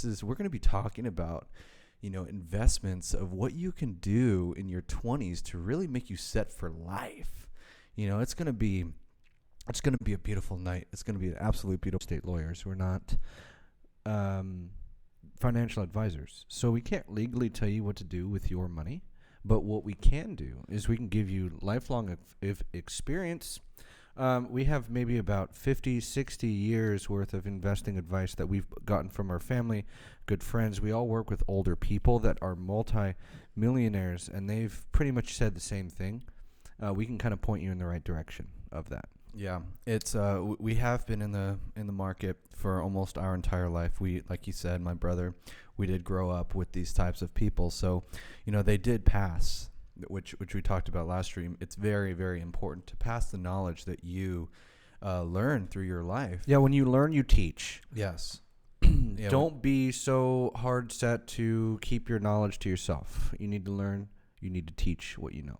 is we're going to be talking about, investments of what you can do in your 20s to really make you set for life. It's going to be a beautiful night. It's going to be an absolute beautiful. State lawyers. We're not financial advisors. So we can't legally tell you what to do with your money. But what we can do is we can give you lifelong experience. We have maybe about 50, 60 years worth of investing advice that we've gotten from our family, good friends. We all work with older people that are multi-millionaires, and they've pretty much said the same thing. We can kind of point you in the right direction of that. Yeah, it's we have been in the market for almost our entire life. We, like you said, my brother, we did grow up with these types of people. So, they did pass, which we talked about last stream. It's very, very important to pass the knowledge that you learn through your life. Yeah, when you learn, you teach. Yes. Yeah, Don't be so hard set to keep your knowledge to yourself. You need to learn. You need to teach what you know.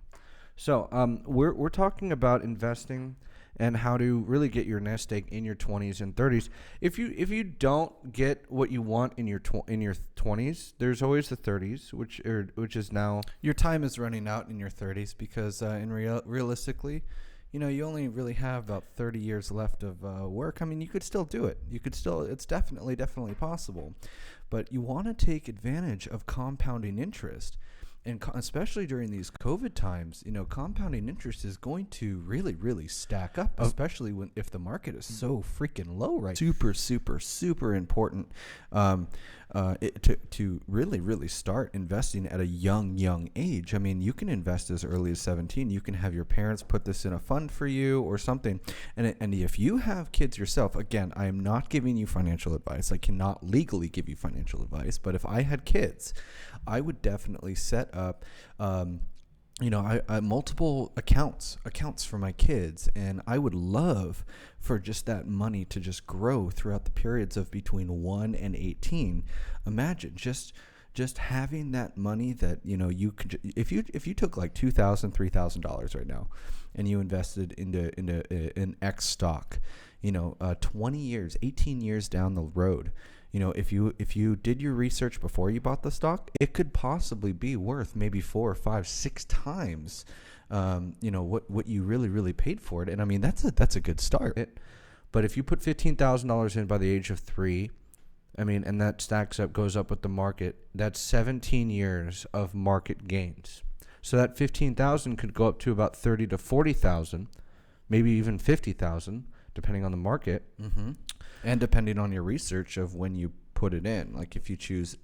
So we're talking about investing and how to really get your nest egg in your 20s and 30s. If you don't get what you want in your 20s, there's always the 30s, which is now your time is running out in your 30s because realistically, you only really have about 30 years left of work. I mean, you could still do it. It's definitely possible, but you want to take advantage of compounding interest. And especially during these COVID times, compounding interest is going to really, really stack up, especially if the market is so freaking low right now. Super, super, super important to really, really start investing at a young age. I mean, you can invest as early as 17. You can have your parents put this in a fund for you or something. And if you have kids yourself, again, I am not giving you financial advice. I cannot legally give you financial advice. But if I had kids, I would definitely set up, I multiple accounts for my kids, and I would love for just that money to just grow throughout the periods of between 1 and 18. Imagine just having that money that you could, if you took like $2,000, $3,000 right now, and you invested into an X stock, 20 years, 18 years down the road. If you did your research before you bought the stock, it could possibly be worth maybe 4 or 5, 6 times, what you really, really paid for it. And I mean, that's a good start. But if you put $15,000 in by the age of 3, and that stacks up, goes up with the market, that's 17 years of market gains. So that 15,000 could go up to about 30 to 40,000, maybe even 50,000, depending on the market. Mm-hmm. And depending on your research of when you put it in. Like if you choose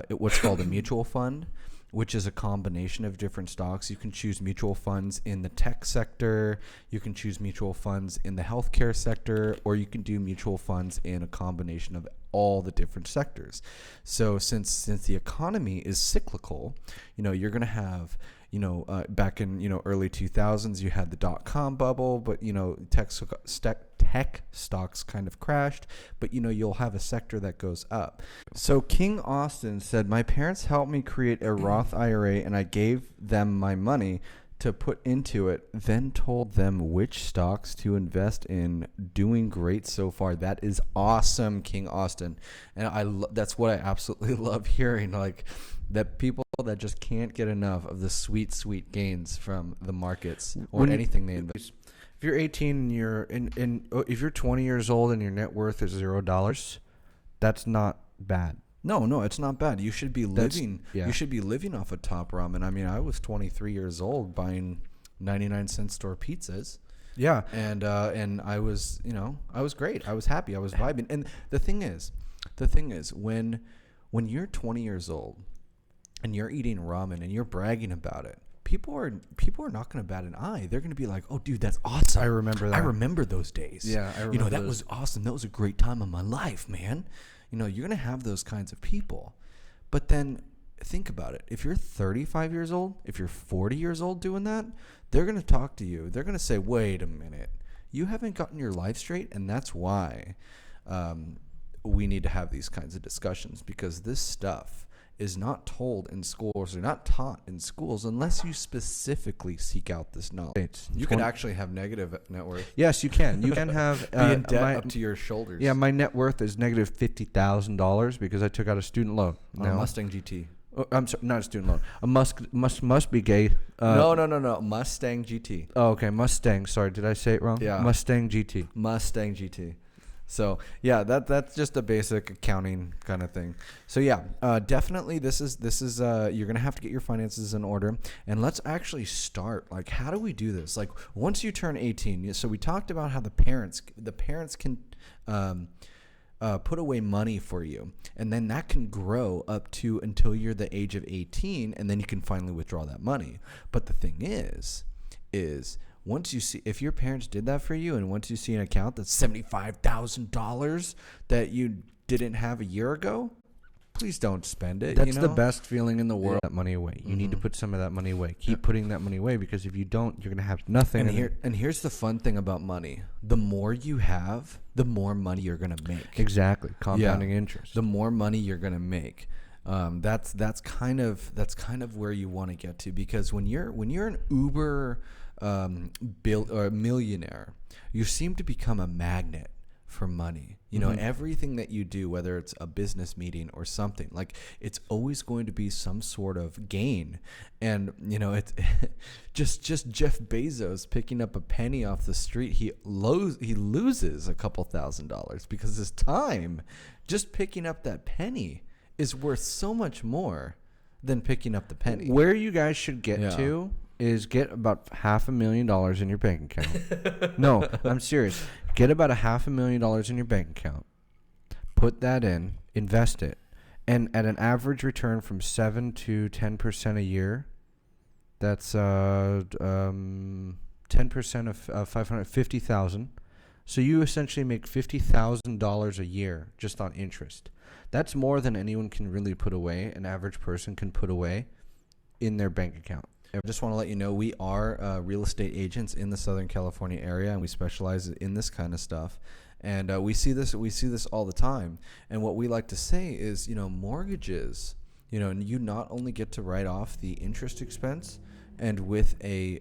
what's called a mutual fund, which is a combination of different stocks. You can choose mutual funds in the tech sector, you can choose mutual funds in the healthcare sector, or you can do mutual funds in a combination of all the different sectors. So since the economy is cyclical, you're going to have, back in, early 2000s, you had the dot-com bubble, but, tech stocks kind of crashed, but, you'll have a sector that goes up. So King Austin said, my parents helped me create a Roth IRA, and I gave them my money to put into it, then told them which stocks to invest in. Doing great so far. That is awesome, King Austin. And that's what I absolutely love hearing, like that people that just can't get enough of the sweet gains from the markets or anything they invest. If you're 18 and you're if you're 20 years old and your net worth is $0, that's not bad. No, it's not bad. You should be living. You should be living off of top ramen. I mean, I was 23 years old buying 99-cent store pizzas. Yeah, and I was, I was great. I was happy. I was vibing. And the thing is, when you're 20 years old and you're eating ramen and you're bragging about it, people are not going to bat an eye. They're going to be like, "Oh, dude, that's awesome. I remember that. I remember those days. Yeah, I remember that was awesome. That was a great time of my life, man." You're going to have those kinds of people. But then think about it. If you're 35 years old, if you're 40 years old doing that, they're going to talk to you. They're going to say, wait a minute. You haven't gotten your life straight, and that's why we need to have these kinds of discussions, because this stuff is not told in schools or not taught in schools unless you specifically seek out this knowledge. You can actually have negative net worth. Yes, you can. You can have be in debt up to your shoulders. Yeah, my net worth is negative $50,000 because I took out a student loan. On a Mustang GT. Oh, I'm sorry, not a student loan. A must be gay. No. Mustang GT. Oh, okay, Mustang. Sorry, did I say it wrong? Yeah. Mustang GT. Mustang GT. So yeah, that's just a basic accounting kind of thing. So yeah, definitely this is you're gonna have to get your finances in order, and let's actually start. Like, how do we do this? Like, once you turn 18, so we talked about how the parents can put away money for you, and then that can grow up to until you're the age of 18, and then you can finally withdraw that money. But the thing is once you see, if your parents did that for you, and once you see an account that's $75,000 that you didn't have a year ago, please don't spend it. That's the best feeling in the world. That money away. You Mm-hmm. need to put some of that money away. Keep putting that money away, because if you don't, you're gonna have nothing. And here's the fun thing about money: the more you have, the more money you're gonna make. Exactly, compounding interest. The more money you're gonna make. That's kind of where you want to get to, because when you're an uber or millionaire, you seem to become a magnet for money. You know, everything that you do, whether it's a business meeting or something, like, it's always going to be some sort of gain. And you know, it's just Jeff Bezos picking up a penny off the street, he loses a couple $1,000s, because his time just picking up that penny is worth so much more than picking up the penny. Where you guys should get to is get about $500,000 in your bank account. No, I'm serious. Get about $500,000 in your bank account. Put that in, invest it, and at an average return from 7 to 10% a year, that's 10% of 550,000. So you essentially make $50,000 a year just on interest. That's more than anyone can really put away. An average person can put away in their bank account. I just want to let you know, we are real estate agents in the Southern California area, and we specialize in this kind of stuff. And we see this all the time. And what we like to say is, you know, mortgages, you know, you not only get to write off the interest expense, and with a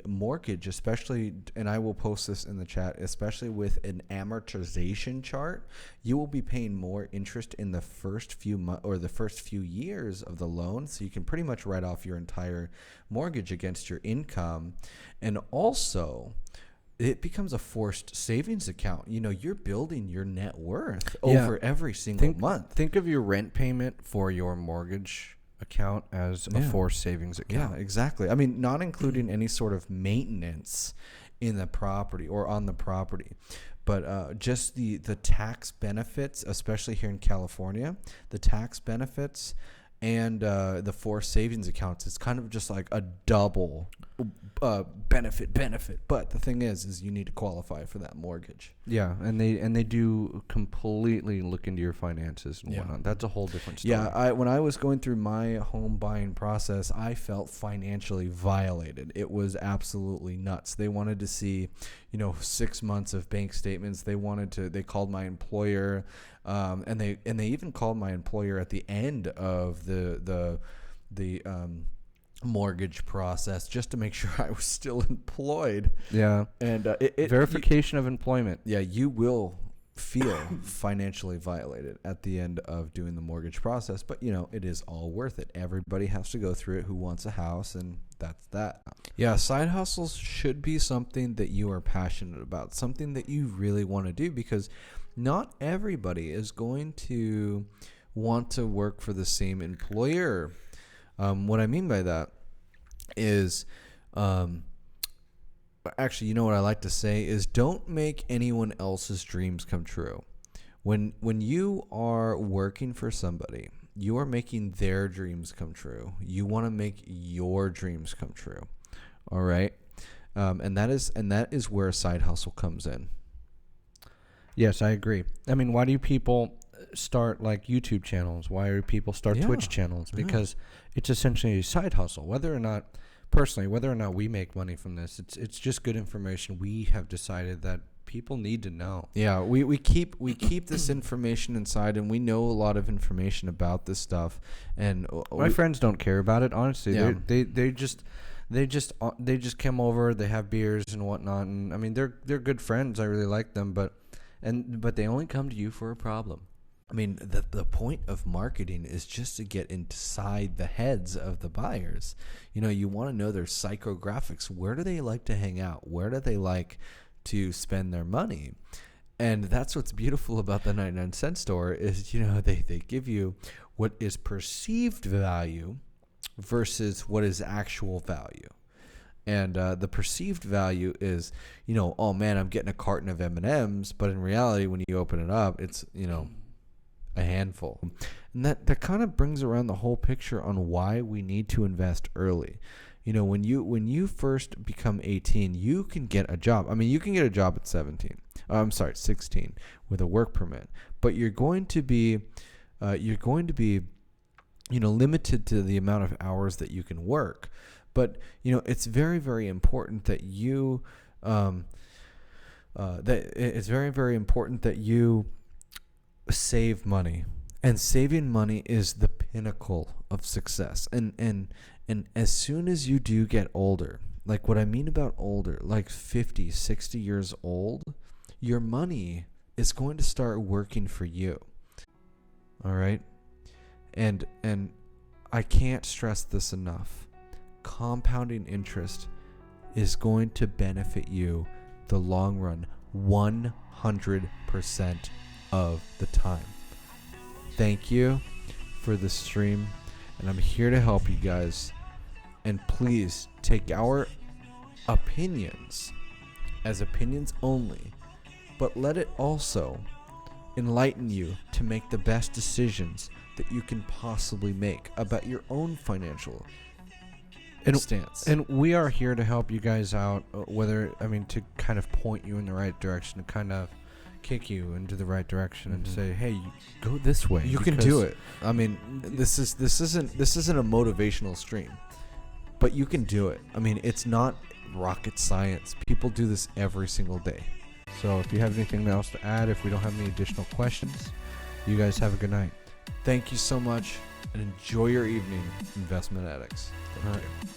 mortgage, especially, and I will post this in the chat, especially with an amortization chart, you will be paying more interest in the first few the first few years of the loan. So you can pretty much write off your entire mortgage against your income. And also, it becomes a forced savings account. You know, you're building your net worth over every single month. Think of your rent payment for your mortgage account as a forced savings account. Yeah, exactly. I mean, not including any sort of maintenance in the property or on the property, but just the tax benefits, especially here in California, the tax benefits and the forced savings accounts, it's kind of just like a double benefit. But the thing is you need to qualify for that mortgage. Yeah, and they do completely look into your finances and whatnot. That's a whole different story. Yeah, when I was going through my home buying process, I felt financially violated. It was absolutely nuts. They wanted to see, 6 months of bank statements. They called my employer, and they even called my employer at the end of the mortgage process just to make sure I was still employed. Yeah. And verification of employment. Yeah, you will feel financially violated at the end of doing the mortgage process, but it is all worth it. Everybody has to go through it who wants a house, and that's that. Yeah, side hustles should be something that you are passionate about, something that you really want to do, because not everybody is going to want to work for the same employer. What I mean by that is, actually, what I like to say is, don't make anyone else's dreams come true. When you are working for somebody, you are making their dreams come true. You want to make your dreams come true. All right? And that is where a side hustle comes in. Yes, I agree. I mean, why do people start like YouTube channels? Why do people start Twitch channels? Because it's essentially a side hustle. Whether or not we make money from this, it's just good information. We have decided that people need to know. Yeah, we keep this information inside, and we know a lot of information about this stuff. And My friends don't care about it, honestly. Yeah. They just come over. They have beers and whatnot, and I mean they're good friends. I really like them, but they only come to you for a problem. I mean, the point of marketing is just to get inside the heads of the buyers. You know, you want to know their psychographics. Where do they like to hang out? Where do they like to spend their money? And that's what's beautiful about the 99-cent store is, you know, they give you what is perceived value versus what is actual value. And the perceived value is, you know, oh man, I'm getting a carton of M&Ms, but in reality, when you open it up, it's, you know, a handful. And that kind of brings around the whole picture on why we need to invest early. You know, when you first become 18, you can get a job. I mean, you can get a job at 16 with a work permit, but you're going to be you know, limited to the amount of hours that you can work. But, you know, it's very, very important that you save money. And saving money is the pinnacle of success. And as soon as you do get older, like what I mean about older, like 50, 60 years old, your money is going to start working for you. All right? And I can't stress this enough. Compounding interest is going to benefit you the long run 100% of the time. Thank you for the stream, and I'm here to help you guys. And please take our opinions as opinions only, but let it also enlighten you to make the best decisions that you can possibly make about your own financial stance. And we are here to help you guys out, to kind of point you in the right direction, to kind of kick you into the right direction and say, hey, go this way. You can do it. I mean, this isn't a motivational stream, but you can do it. I mean, it's not rocket science. People do this every single day. So if you have anything else to add, if we don't have any additional questions, you guys have a good night. Thank you so much, and enjoy your evening, investment addicts. Thank you.